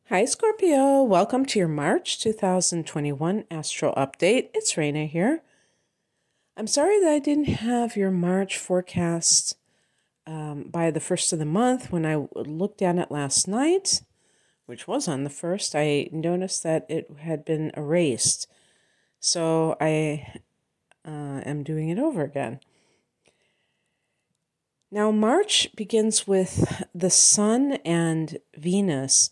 Hi, Scorpio. Welcome to your March 2021 Astro Update. It's Raina here. I'm sorry that I didn't have your March forecast by the first of the month. When I looked at it last night, which was on the 1st, I noticed that it had been erased. So I am doing it over again. Now, March begins with the Sun and Venus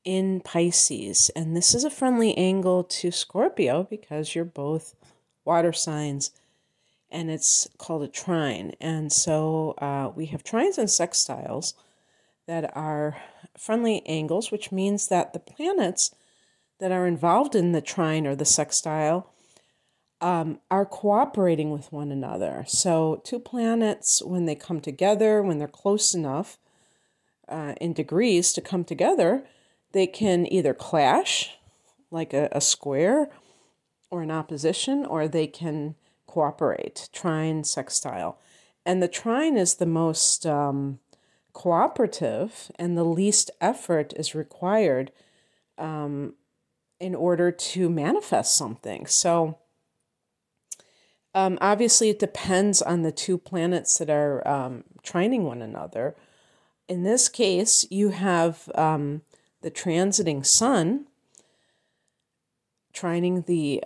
in Pisces, and this is a friendly angle to Scorpio because you're both water signs, and it's called a trine. And so we have trines and sextiles that are friendly angles, which means that the planets that are involved in the trine or the sextile are cooperating with one another. So two planets, when they come together, when they're close enough in degrees to come together, they can either clash, like a square, or an opposition, or they can cooperate, trine, sextile. And the trine is the most cooperative, and the least effort is required in order to manifest something. So obviously it depends on the two planets that are trining one another. In this case, you have the transiting sun trining the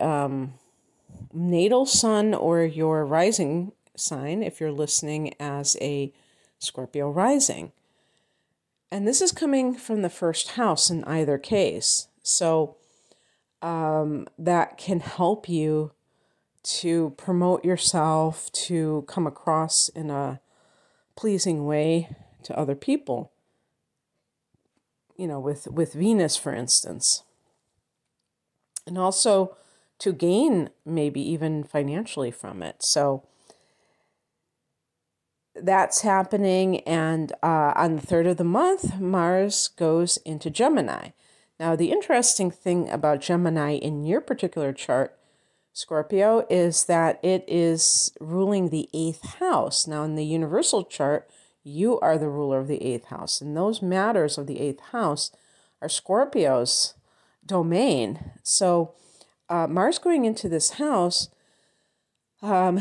natal sun or your rising sign if you're listening as a Scorpio rising. And this is coming from the first house in either case. So that can help you to promote yourself, to come across in a pleasing way to other people. You know, with Venus, for instance. And also to gain maybe even financially from it. So that's happening. And on the 3rd of the month, Mars goes into Gemini. Now, the interesting thing about Gemini in your particular chart, Scorpio, is that it is ruling the 8th house. Now, in the universal chart, you are the ruler of the 8th house. And those matters of the 8th house are Scorpio's domain. So Mars going into this house, one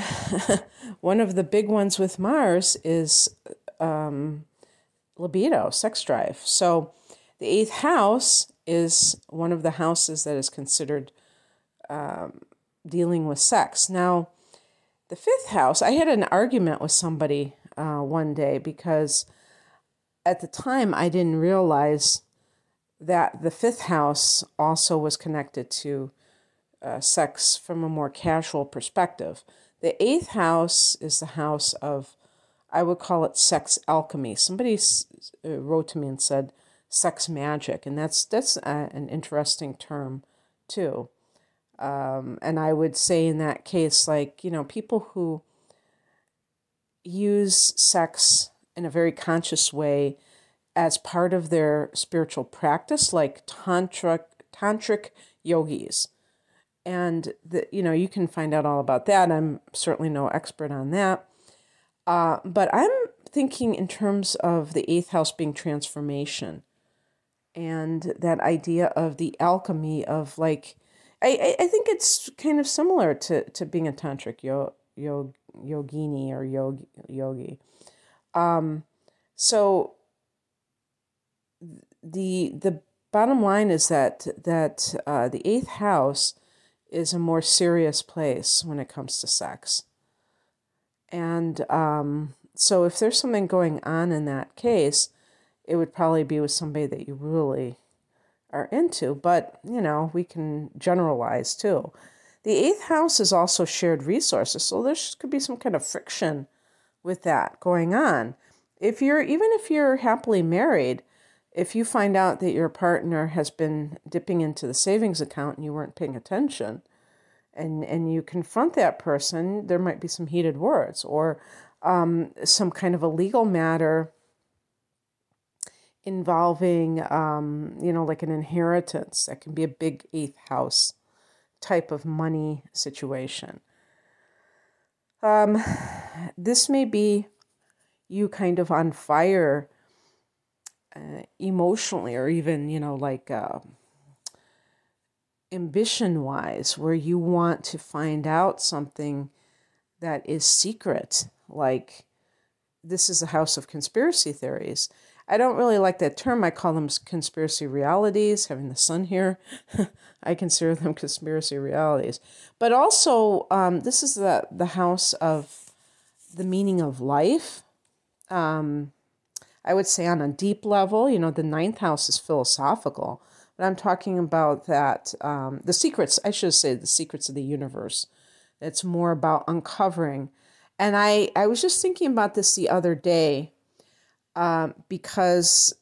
of the big ones with Mars is libido, sex drive. So the 8th house is one of the houses that is considered dealing with sex. Now, the 5th house, I had an argument with somebody one day because at the time I didn't realize that the 5th house also was connected to sex from a more casual perspective. The 8th house is the house of, I would call it sex alchemy. Somebody wrote to me and said sex magic, and that's an interesting term too. And I would say in that case, like, you know, people who use sex in a very conscious way as part of their spiritual practice, like tantric yogis. And, you can find out all about that. I'm certainly no expert on that. But I'm thinking in terms of the 8th house being transformation. And that idea of the alchemy of, like, I think it's kind of similar to being a tantric yogini or yogi. So the bottom line is that the 8th house is a more serious place when it comes to sex. And so if there's something going on in that case, it would probably be with somebody that you really are into. But, we can generalize too. The 8th house is also shared resources, so there could be some kind of friction with that going on. Even if you're happily married, if you find out that your partner has been dipping into the savings account and you weren't paying attention, and you confront that person, there might be some heated words or some kind of a legal matter involving, like an inheritance. That can be a big 8th house type of money situation. This may be you kind of on fire emotionally, or even, like ambition-wise, where you want to find out something that is secret. Like, this is a house of conspiracy theories. I don't really like that term. I call them conspiracy realities. Having the sun here, I consider them conspiracy realities. But also, this is the house of the meaning of life. I would say on a deep level, the ninth house is philosophical. But I'm talking about that, the secrets, I should say the secrets of the universe. It's more about uncovering. And I was just thinking about this the other day, because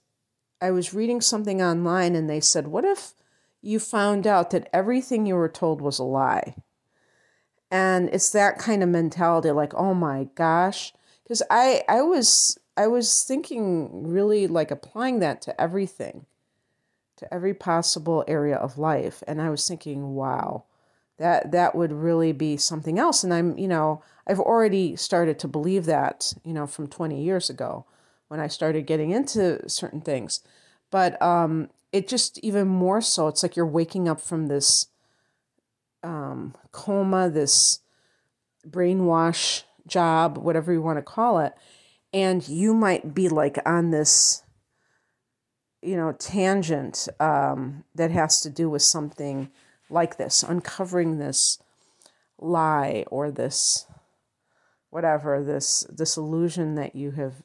I was reading something online and they said, what if you found out that everything you were told was a lie? And it's that kind of mentality, like, oh my gosh. Because I was thinking, really, like, applying that to everything, to every possible area of life. And I was thinking, wow, that would really be something else. And I've already started to believe that, from 20 years ago when I started getting into certain things. But it just even more so, it's like you're waking up from this coma, this brainwash job, whatever you want to call it. And you might be like on this, tangent that has to do with something like this, uncovering this lie or this, whatever, this illusion that you have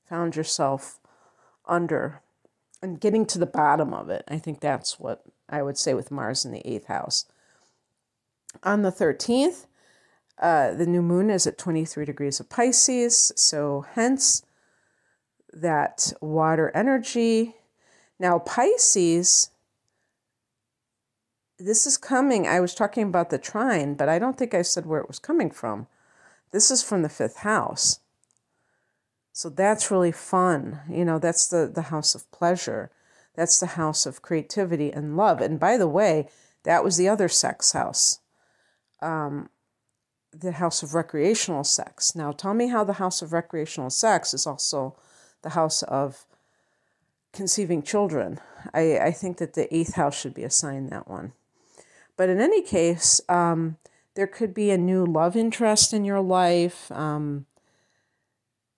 found yourself under, and getting to the bottom of it. I think that's what I would say with Mars in the 8th house. On the 13th, the new moon is at 23 degrees of Pisces, so hence that water energy. Now, Pisces, this is coming, I was talking about the trine, but I don't think I said where it was coming from. This is from the 5th house. So that's really fun. That's the house of pleasure. That's the house of creativity and love. And by the way, that was the other sex house, the house of recreational sex. Now, tell me how the house of recreational sex is also the house of conceiving children. I think that the 8th house should be assigned that one. But in any case, there could be a new love interest in your life.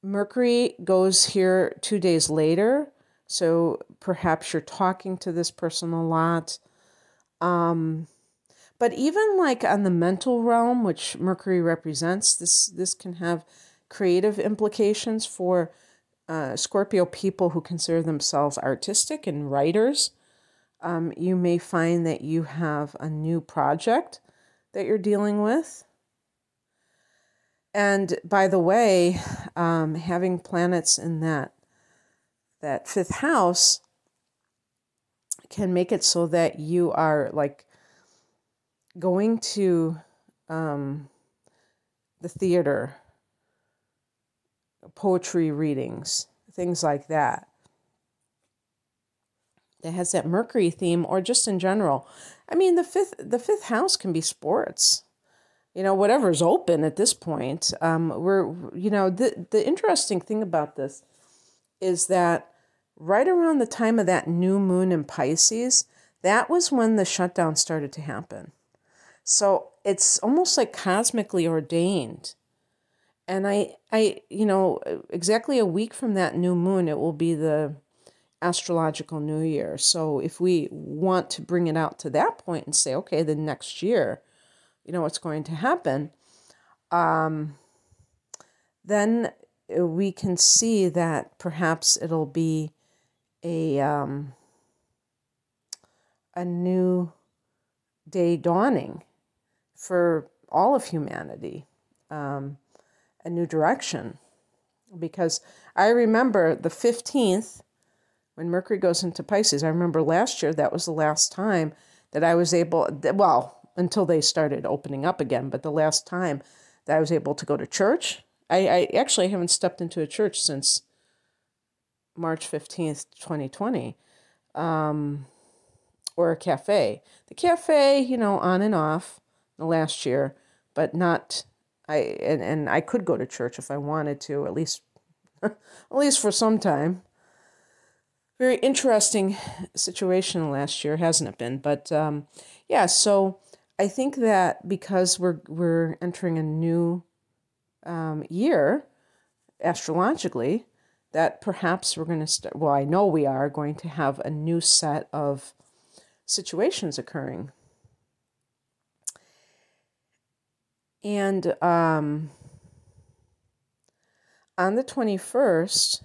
Mercury goes here 2 days later, so perhaps you're talking to this person a lot. But even like on the mental realm, which Mercury represents, this can have creative implications for Scorpio people who consider themselves artistic and writers. You may find that you have a new project that you're dealing with. And by the way, having planets in that 5th house can make it so that you are like going to the theater, poetry readings, things like that. That has that Mercury theme, or just in general. I mean, the fifth house can be sports. Whatever's open at this point. The interesting thing about this is that right around the time of that new moon in Pisces, that was when the shutdown started to happen. So it's almost like cosmically ordained. And I exactly a week from that new moon, it will be the astrological new year. So if we want to bring it out to that point and say, okay, the next year, what's going to happen, then we can see that perhaps it'll be a new day dawning for all of humanity, a new direction. Because I remember the 15th, when Mercury goes into Pisces, I remember last year that was the last time that I was able, until they started opening up again, but the last time that I was able to go to church. I actually haven't stepped into a church since March 15th, 2020, or a cafe. The cafe, on and off the last year, but not, and I could go to church if I wanted to, at least for some time. Very interesting situation last year, hasn't it been? But yeah, so I think that because we're entering a new year astrologically, that perhaps we're going to start. Well, I know we are going to have a new set of situations occurring, and on the 21st.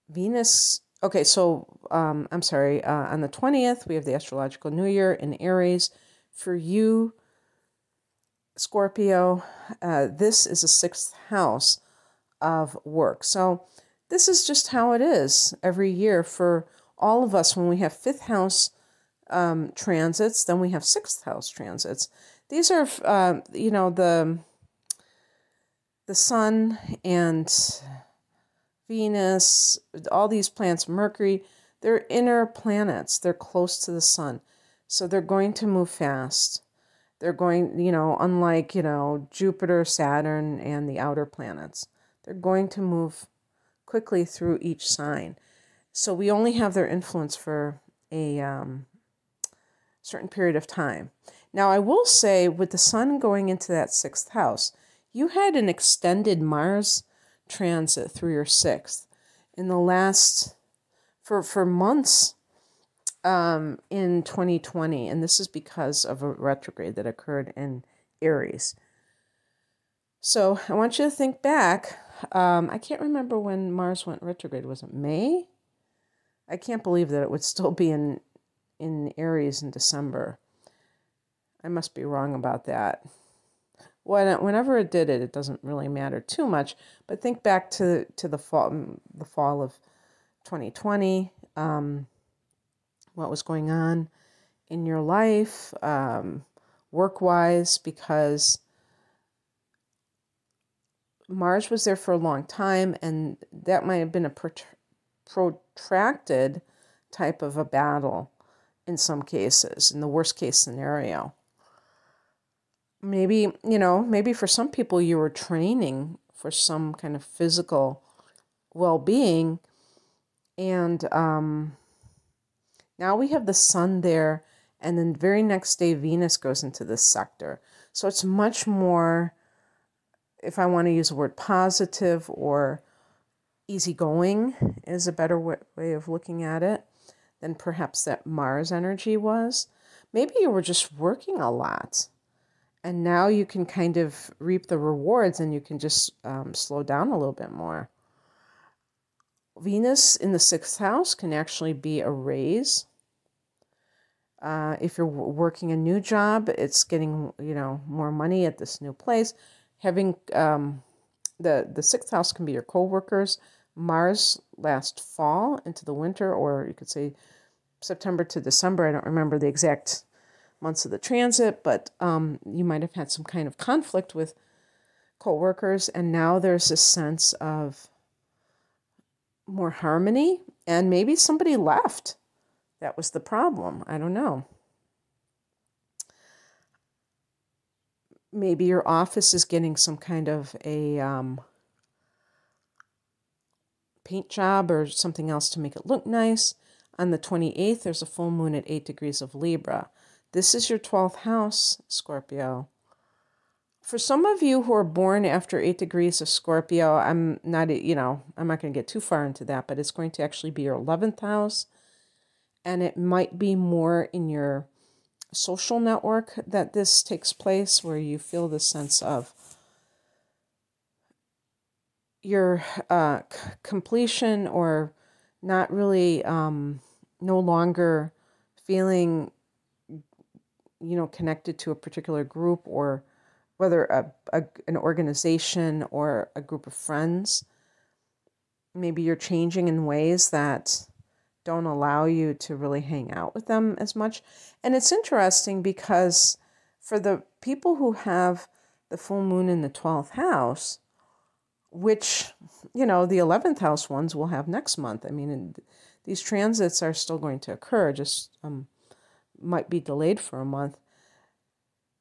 Venus, okay, so I'm sorry, on the 20th, we have the astrological new year in Aries. For you, Scorpio, this is a sixth house of work. So this is just how it is every year for all of us when we have fifth house transits, then we have sixth house transits. These are, the sun and Venus, all these planets, Mercury, they're inner planets. They're close to the sun. So they're going to move fast. They're going, unlike, Jupiter, Saturn, and the outer planets, they're going to move quickly through each sign. So we only have their influence for a certain period of time. Now, I will say, with the sun going into that sixth house, you had an extended Mars transit through your sixth in the last for months in 2020, and this is because of a retrograde that occurred in Aries. So I want you to think back. I can't remember when Mars went retrograde. Was it May? I can't believe that it would still be in Aries in December. I must be wrong about that. Whenever it did it, it doesn't really matter too much. But think back to the fall of 2020. What was going on in your life, work-wise, because Mars was there for a long time, and that might have been a protracted type of a battle in some cases, in the worst case scenario. Maybe for some people you were training for some kind of physical well-being, and now we have the sun there, and then the very next day Venus goes into this sector. So it's much more, if I want to use the word positive or easygoing is a better way of looking at it than perhaps that Mars energy was. Maybe you were just working a lot, and now you can kind of reap the rewards, and you can just slow down a little bit more. Venus in the sixth house can actually be a raise. If you're working a new job, it's getting, more money at this new place. Having the sixth house can be your co-workers. Mars last fall into the winter, or you could say September to December. I don't remember the exact months of the transit, but you might have had some kind of conflict with co-workers, and now there's this sense of more harmony, and maybe somebody left. That was the problem. I don't know. Maybe your office is getting some kind of a paint job or something else to make it look nice. On the 28th, there's a full moon at 8 degrees of Libra. This is your 12th house, Scorpio. For some of you who are born after 8 degrees of Scorpio, I'm not going to get too far into that, but it's going to actually be your 11th house. And it might be more in your social network that this takes place, where you feel the sense of your completion, or not really, no longer feeling, connected to a particular group, or whether an organization or a group of friends. Maybe you're changing in ways that don't allow you to really hang out with them as much. And it's interesting because for the people who have the full moon in the 12th house, which, the 11th house ones will have next month. I mean, these transits are still going to occur, just might be delayed for a month.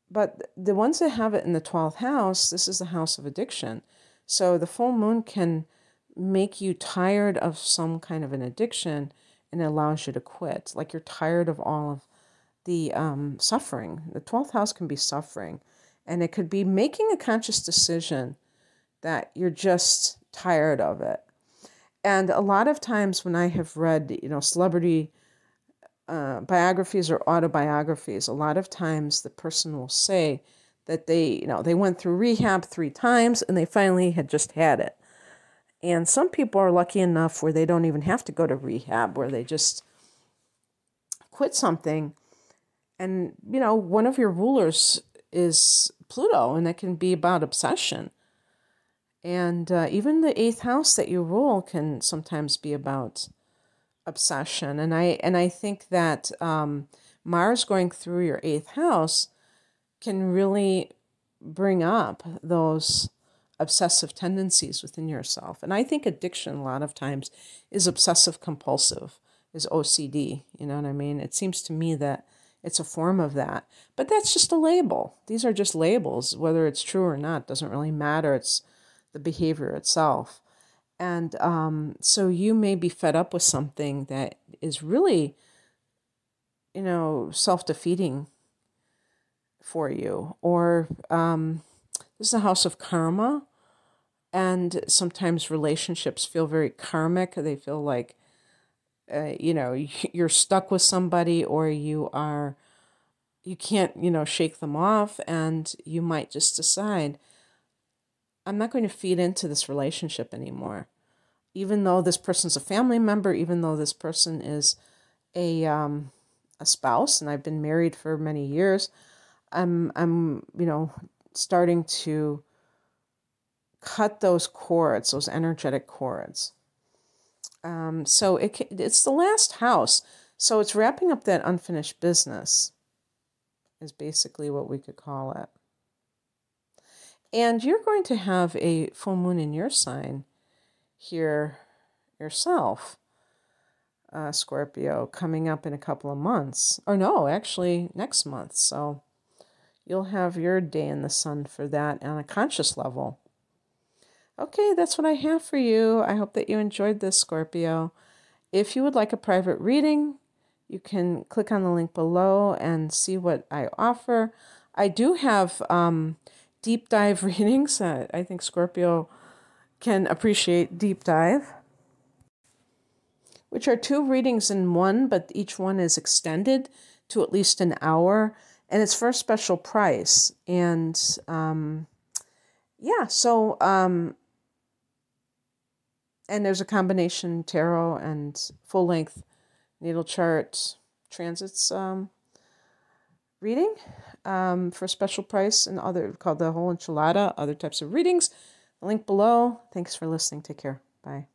But the ones that have it in the 12th house, this is the house of addiction. So the full moon can make you tired of some kind of an addiction, and it allows you to quit. Like you're tired of all of the suffering. The 12th house can be suffering, and it could be making a conscious decision that you're just tired of it. And a lot of times when I have read, celebrity biographies or autobiographies, a lot of times the person will say that they went through rehab 3 times and they finally had just had it. And some people are lucky enough where they don't even have to go to rehab, where they just quit something. And, one of your rulers is Pluto, and it can be about obsession. And even the 8th house that you rule can sometimes be about obsession. And I think that Mars going through your 8th house can really bring up those obsessive tendencies within yourself. And I think addiction a lot of times is obsessive compulsive, is OCD. You know what I mean? It seems to me that it's a form of that. But that's just a label. These are just labels. Whether it's true or not doesn't really matter. It's the behavior itself. And so you may be fed up with something that is really, self-defeating for you. Or this is a house of karma. And sometimes relationships feel very karmic. They feel like, you're stuck with somebody, or you can't, shake them off. And you might just decide, I'm not going to feed into this relationship anymore. Even though this person's a family member, even though this person is a spouse, and I've been married for many years, I'm starting to cut those cords, those energetic cords. So it's the last house. So it's wrapping up that unfinished business is basically what we could call it. And you're going to have a full moon in your sign here yourself, Scorpio, coming up in a couple of months. Or no, actually next month. So you'll have your day in the sun for that on a conscious level. Okay, that's what I have for you. I hope that you enjoyed this, Scorpio. If you would like a private reading, you can click on the link below and see what I offer. I do have deep dive readings. I think Scorpio can appreciate deep dive, which are 2 readings in one, but each one is extended to at least an hour, and it's for a special price. And and there's a combination tarot and full-length natal chart transits reading for a special price, and other called the whole enchilada, other types of readings. The link below. Thanks for listening. Take care. Bye.